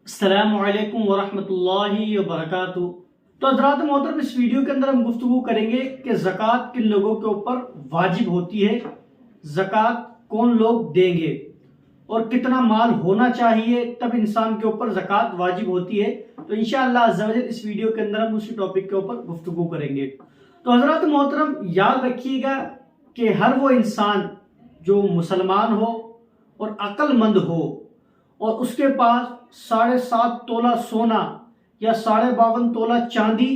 السلام علیکم ورحمۃ اللہ وبرکاتہ۔ تو حضرات محترم، اس ویڈیو کے اندر ہم گفتگو کریں گے کہ زکوٰۃ کن لوگوں کے اوپر واجب ہوتی ہے، زکوٰۃ کون لوگ دیں گے اور کتنا مال ہونا چاہیے تب انسان کے اوپر زکوٰۃ واجب ہوتی ہے۔ تو انشاءاللہ عز و جل اس ویڈیو کے اندر ہم اسی ٹاپک کے اوپر گفتگو کریں گے۔ تو حضرات محترم، یاد رکھیے گا کہ ہر وہ انسان جو مسلمان ہو اور عقل مند ہو اور اس کے پاس 7.5 تولہ سونا یا 52.5 تولہ چاندی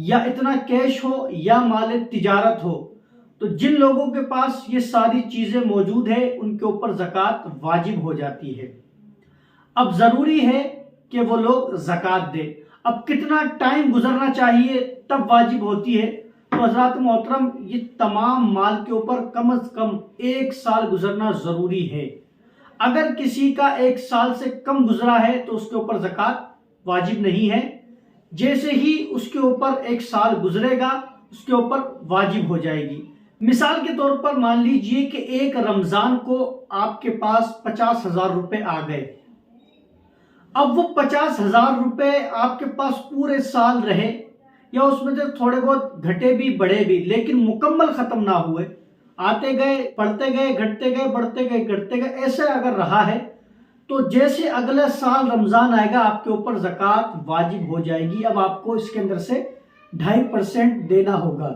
یا اتنا کیش ہو یا مال تجارت ہو، تو جن لوگوں کے پاس یہ ساری چیزیں موجود ہیں ان کے اوپر زکوٰۃ واجب ہو جاتی ہے۔ اب ضروری ہے کہ وہ لوگ زکوٰۃ دیں۔ اب کتنا ٹائم گزرنا چاہیے تب واجب ہوتی ہے؟ تو حضرات محترم، یہ تمام مال کے اوپر کم از کم 1 سال گزرنا ضروری ہے۔ اگر کسی کا 1 سال سے کم گزرا ہے تو اس کے اوپر زکوٰۃ واجب نہیں ہے۔ جیسے ہی اس کے اوپر 1 سال گزرے گا اس کے اوپر واجب ہو جائے گی۔ مثال کے طور پر مان لیجئے کہ ایک رمضان کو آپ کے پاس 50,000 روپے آ گئے۔ اب وہ 50,000 روپے آپ کے پاس پورے سال رہے یا اس میں سے تھوڑے بہت گھٹے بھی بڑھے بھی، لیکن مکمل ختم نہ ہوئے، آتے گئے بڑھتے گئے گھٹتے گئے بڑھتے گئے گھٹتے گئے، ایسے اگر رہا ہے تو جیسے اگلے سال رمضان آئے گا آپ کے اوپر زکوٰۃ واجب ہو جائے گی۔ اب آپ کو اس کے اندر سے 2.5% دینا ہوگا۔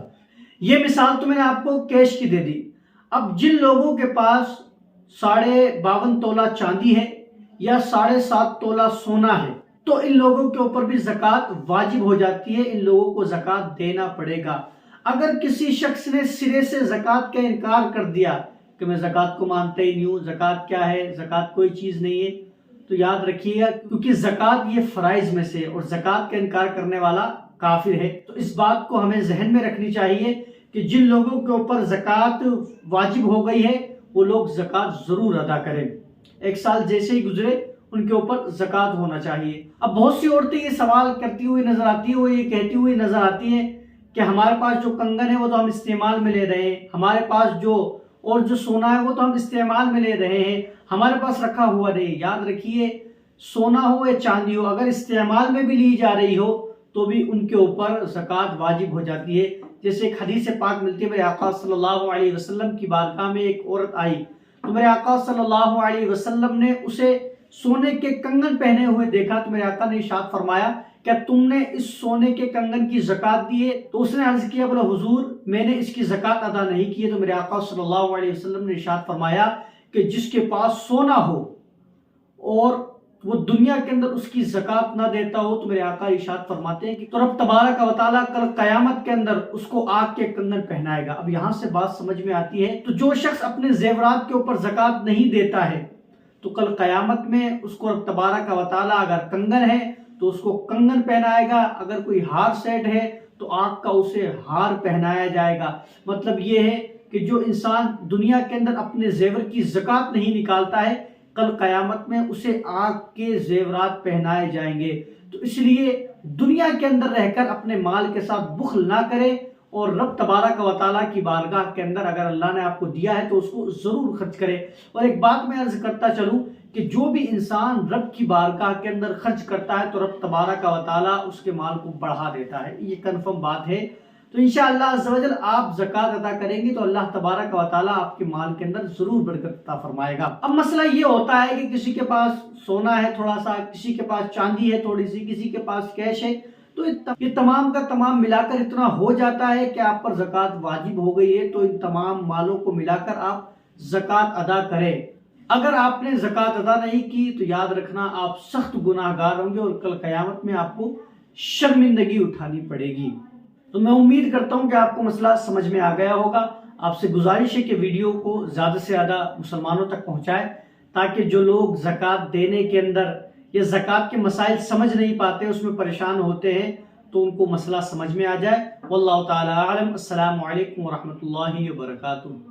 یہ مثال تو میں نے آپ کو کیش کی دے دی۔ اب جن لوگوں کے پاس 52.5 تولہ چاندی ہے یا 7.5 تولہ سونا ہے تو ان لوگوں کے اوپر بھی زکوٰۃ واجب ہو جاتی ہے، ان لوگوں کو زکوٰۃ دینا پڑے گا۔ اگر کسی شخص نے سرے سے زکوٰۃ کا انکار کر دیا کہ میں زکوٰۃ کو مانتا ہی نہیں ہوں، زکوٰۃ کیا ہے، زکوٰۃ کوئی چیز نہیں ہے، تو یاد رکھیے گا کیونکہ زکوٰۃ یہ فرائض میں سے اور زکوٰۃ کا انکار کرنے والا کافر ہے۔ تو اس بات کو ہمیں ذہن میں رکھنی چاہیے کہ جن لوگوں کے اوپر زکوٰۃ واجب ہو گئی ہے وہ لوگ زکوٰۃ ضرور ادا کریں۔ 1 سال جیسے ہی گزرے ان کے اوپر زکوٰۃ ہونا چاہیے۔ اب بہت سی عورتیں یہ سوال کرتی ہوئی نظر آتی ہیں، وہ یہ کہتی ہوئی نظر آتی ہیں کہ ہمارے پاس جو کنگن ہے وہ تو ہم استعمال میں لے رہے ہیں، ہمارے پاس جو سونا ہے وہ تو ہم استعمال میں لے رہے ہیں، ہمارے پاس رکھا ہوا نہیں۔ یاد رکھیے، سونا ہو یا چاندی ہو، اگر استعمال میں بھی لی جا رہی ہو تو بھی ان کے اوپر زکوٰۃ واجب ہو جاتی ہے۔ جیسے ایک حدیث پاک ملتی ہے، میرے آقا صلی اللہ علیہ وسلم کی بارگاہ میں ایک عورت آئی تو میرے آقا صلی اللہ علیہ وسلم نے اسے سونے کے کنگن پہنے ہوئے دیکھا تو میرے آقا نے ارشاد فرمایا، کیا تم نے اس سونے کے کنگن کی زکوٰۃ دی ہے؟ تو اس نے عرض کیا، بولا حضور میں نے اس کی زکوٰۃ ادا نہیں کی ہے۔ تو میرے آقا صلی اللہ علیہ وسلم نے ارشاد فرمایا کہ جس کے پاس سونا ہو اور وہ دنیا کے اندر اس کی زکوٰۃ نہ دیتا ہو تو میرے آقا ارشاد فرماتے ہیں کہ تو رب تبارک و تعالیٰ کل قیامت کے اندر اس کو آگ کے کنگن پہنائے گا۔ اب یہاں سے بات سمجھ میں آتی ہے، تو جو شخص اپنے زیورات کے اوپر زکوٰۃ نہیں دیتا ہے تو کل قیامت میں اس کو رب تبارک و تعالیٰ اگر کنگن ہے تو اس کو کنگن پہنائے گا، اگر کوئی ہار سیٹ ہے تو آگ کا اسے ہار پہنایا جائے گا۔ مطلب یہ ہے کہ جو انسان دنیا کے اندر اپنے زیور کی زکوٰۃ نہیں نکالتا ہے کل قیامت میں اسے آگ کے زیورات پہنائے جائیں گے۔ تو اس لیے دنیا کے اندر رہ کر اپنے مال کے ساتھ بخل نہ کرے اور رب تبارک و تعالیٰ کی بارگاہ کے اندر اگر اللہ نے آپ کو دیا ہے تو اس کو ضرور خرچ کرے۔ اور ایک بات میں عرض کرتا چلوں کہ جو بھی انسان رب کی بارگاہ کے اندر خرچ کرتا ہے تو رب تبارک و تعالیٰ اس کے مال کو بڑھا دیتا ہے، یہ کنفرم بات ہے۔ تو انشاءاللہ عز و جل آپ زکوٰۃ ادا کریں گے تو اللہ تبارک و تعالیٰ آپ کے مال کے اندر ضرور برکت عطا فرمائے گا۔ اب مسئلہ یہ ہوتا ہے کہ کسی کے پاس سونا ہے تھوڑا سا، کسی کے پاس چاندی ہے تھوڑی سی، کسی کے پاس کیش ہے، تو یہ تمام کا تمام ملا کر اتنا ہو جاتا ہے کہ آپ پر زکوٰۃ واجب ہو گئی ہے۔ تو ان تمام مالوں کو ملا کر آپ زکوٰۃ ادا کریں۔ اگر آپ نے زکوٰۃ ادا نہیں کی تو یاد رکھنا آپ سخت گناہ گار ہوں گے اور کل قیامت میں آپ کو شرمندگی اٹھانی پڑے گی۔ تو میں امید کرتا ہوں کہ آپ کو مسئلہ سمجھ میں آ گیا ہوگا۔ آپ سے گزارش ہے کہ ویڈیو کو زیادہ سے زیادہ مسلمانوں تک پہنچائیں تاکہ جو لوگ زکوٰۃ دینے کے اندر یا زکوٰۃ کے مسائل سمجھ نہیں پاتے، اس میں پریشان ہوتے ہیں، تو ان کو مسئلہ سمجھ میں آ جائے۔ واللہ تعالی اعلم۔ السلام علیکم ورحمۃ اللہ وبرکاتہ۔